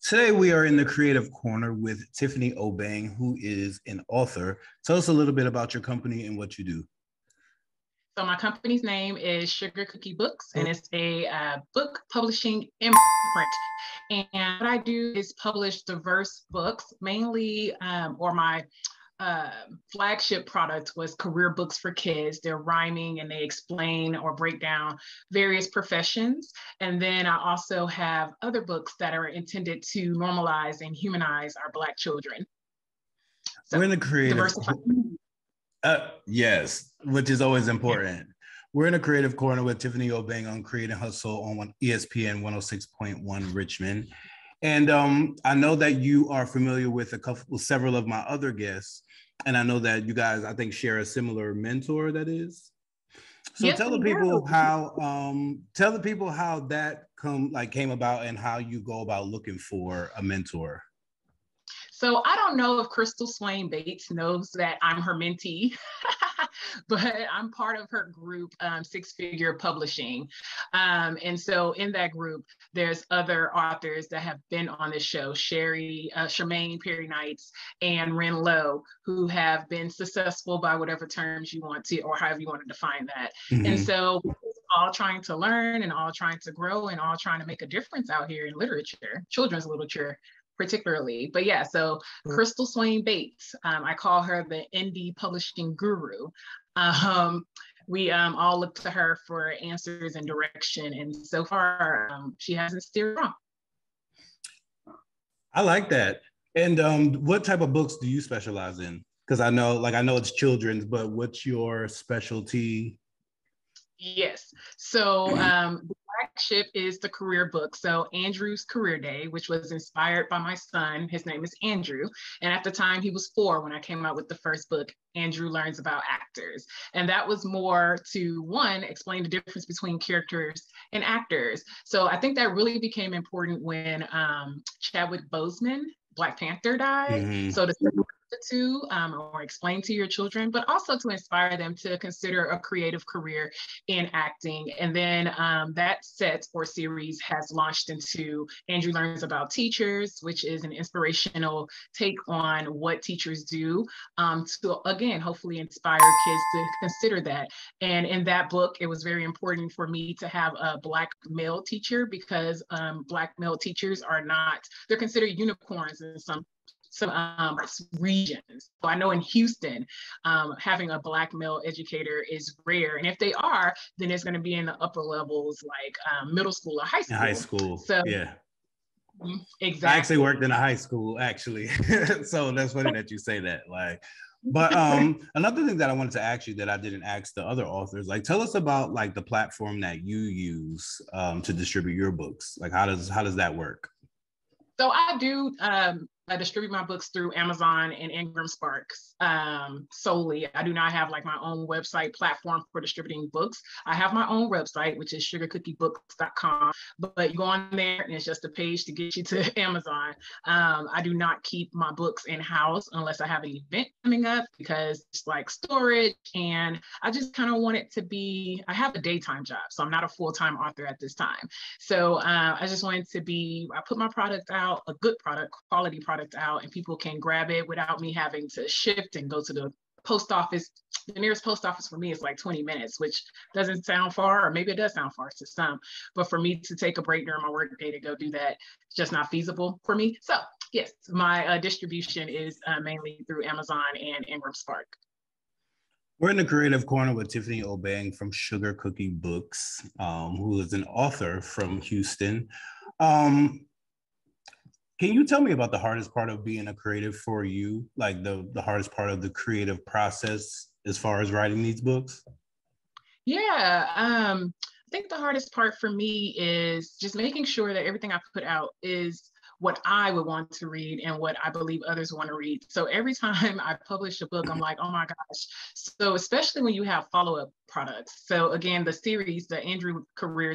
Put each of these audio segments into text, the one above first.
Today, we are in the Creative Corner with Tiffany Obeng, who is an author. Tell us a little bit about your company and what you do. So my company's name is Sugar Cookie Books, and it's a book publishing imprint. And what I do is publish diverse books, mainly, or my flagship product was career books for kids. They're rhyming and they explain or break down various professions. And then I also have other books that are intended to normalize and humanize our Black children. So, we're in the creative. Yes, which is always important. Yeah. We're in a Creative Corner with Tiffany Obeng on Create and Hustle on ESPN 106.1 Richmond. And I know that you are familiar with several of my other guests. And I know that you guys, I think, share a similar mentor, that is. So yes, tell the people how that came about and how you go about looking for a mentor. So I don't know if Crystal Swain Bates knows that I'm her mentee, but I'm part of her group, Six Figure Publishing. And so in that group, there's other authors that have been on this show, Charmaine Perry Knights and Ren Lowe, who have been successful by whatever terms you want to, or however you want to define that. Mm-hmm. And so all trying to learn and all trying to grow and all trying to make a difference out here in literature, children's literature, particularly. But yeah, so Crystal Swain Bates, I call her the indie publishing guru. We all look to her for answers and direction. And so far, she hasn't steered wrong. I like that. And what type of books do you specialize in? Because I know it's children's, but what's your specialty? Yes. So the flagship is the career book. So Andrew's Career Day, which was inspired by my son. His name is Andrew. And at the time he was 4 when I came out with the first book, Andrew Learns About Actors. And that was more to, one, explain the difference between characters and actors. So I think that really became important when Chadwick Boseman, Black Panther, died. Mm-hmm. So to the two, or explain to your children, but also to inspire them to consider a creative career in acting. And then that set or series has launched into Andrew Learns About Teachers, which is an inspirational take on what teachers do to, again, hopefully inspire kids to consider that. And in that book, it was very important for me to have a Black male teacher because Black male teachers they're considered unicorns in some regions. So I know in Houston, having a Black male educator is rare. And if they are, then it's going to be in the upper levels, like middle school or high school. High school, so, yeah. Exactly. I actually worked in a high school, actually. So that's funny that you say that. But another thing that I wanted to ask you that I didn't ask the other authors, tell us about the platform that you use to distribute your books. How does that work? So I distribute my books through Amazon and Ingram Sparks solely. I do not have my own website platform for distributing books. I have my own website, which is sugarcookiebooks.com, but you go on there and it's just a page to get you to Amazon. I do not keep my books in-house unless I have an event coming up because it's storage, and I just kind of want it to be, I have a daytime job, so I'm not a full-time author at this time. So I just want it to be, I put my product out, a good product, quality product out, and people can grab it without me having to shift and go to the post office. The nearest post office for me is 20 minutes, which doesn't sound far, or maybe it does sound far to some, but for me to take a break during my work day to go do that, it's just not feasible for me. So yes, my distribution is mainly through Amazon and Ingram Spark. We're in the Creative Corner with Tiffany Obeng from Sugar Cookie Books, who is an author from Houston. Can you tell me about the hardest part of being a creative for you? The hardest part of the creative process as far as writing these books? Yeah, I think the hardest part for me is just making sure that everything I put out is what I would want to read and what I believe others want to read. So every time I publish a book, I'm like, oh my gosh. So especially when you have follow-up products. So again, the series, the Andrew Career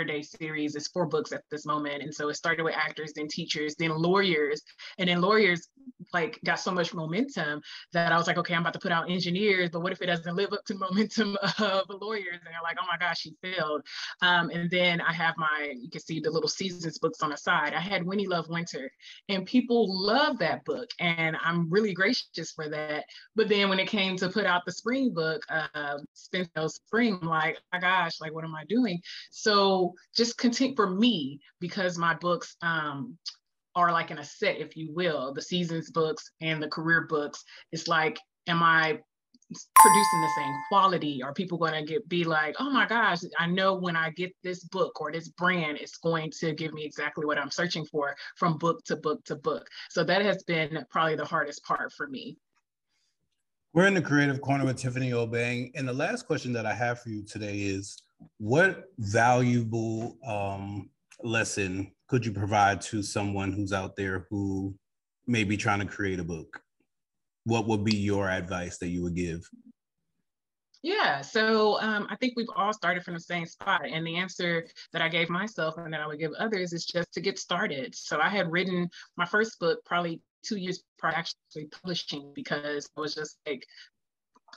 Day series is 4 books at this moment. And so it started with actors, then teachers, then lawyers. And then lawyers like got so much momentum that I was like, okay, I'm about to put out engineers, but what if it doesn't live up to the momentum of lawyers? And they're like, oh my gosh, she failed. And then I have you can see the little seasons books on the side. I had Winnie Love Winter, and people love that book. And I'm really gracious for that. But then when it came to put out the spring book, Spencer Spring, I'm like, oh my gosh, like, what am I doing? So just continue for me, because my books, are like in a set, if you will, the seasons books and the career books. It's like, am I producing the same quality? Are people going to be like, oh my gosh, I know when I get this book or this brand, it's going to give me exactly what I'm searching for from book to book to book. So that has been probably the hardest part for me. We're in the Creative Corner with Tiffany Obeng. And the last question that I have for you today is, what valuable lesson could you provide to someone who's out there who may be trying to create a book? What would be your advice that you would give? Yeah, so I think we've all started from the same spot. And the answer that I gave myself and that I would give others is just to get started. So I had written my first book probably 2 years prior to actually publishing, because I was just like,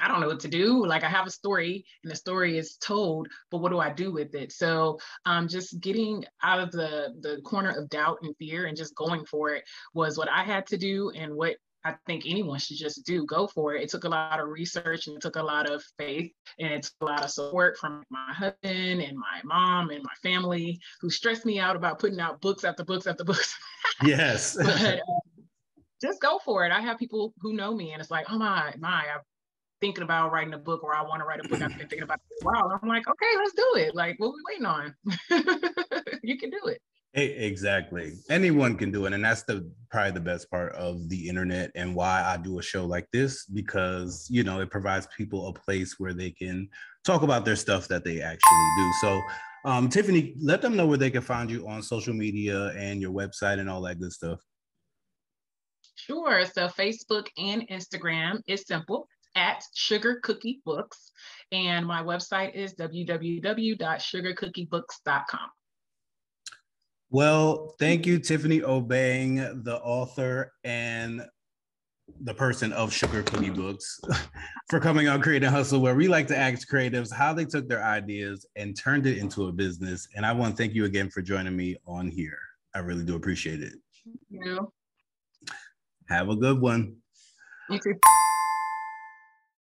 I don't know what to do. Like, I have a story and the story is told, but what do I do with it? So just getting out of the corner of doubt and fear and just going for it was what I had to do, and what I think anyone should just do. Go for it. It took a lot of research, and it took a lot of faith, and it took a lot of support from my husband and my mom and my family, who stressed me out about putting out books after books after books. Yes. But just go for it. I have people who know me, and it's like, oh my, I've thinking about writing a book, or I want to write a book. I've been thinking about it for a while. I'm like, okay, let's do it. Like, what are we waiting on? You can do it. Exactly. Anyone can do it. And that's probably the best part of the internet, and why I do a show like this, because, you know, it provides people a place where they can talk about their stuff that they actually do. So, Tiffany, let them know where they can find you on social media and your website and all that good stuff. Sure. So Facebook and Instagram is simple, at Sugar Cookie Books. And my website is www.sugarcookiebooks.com. Well, thank you, Tiffany Obeng, the author and the person of Sugar Cookie Books, for coming on Create and Hustle, where we like to ask creatives how they took their ideas and turned it into a business. And I want to thank you again for joining me on here. I really do appreciate it. Thank you. Have a good one. You too.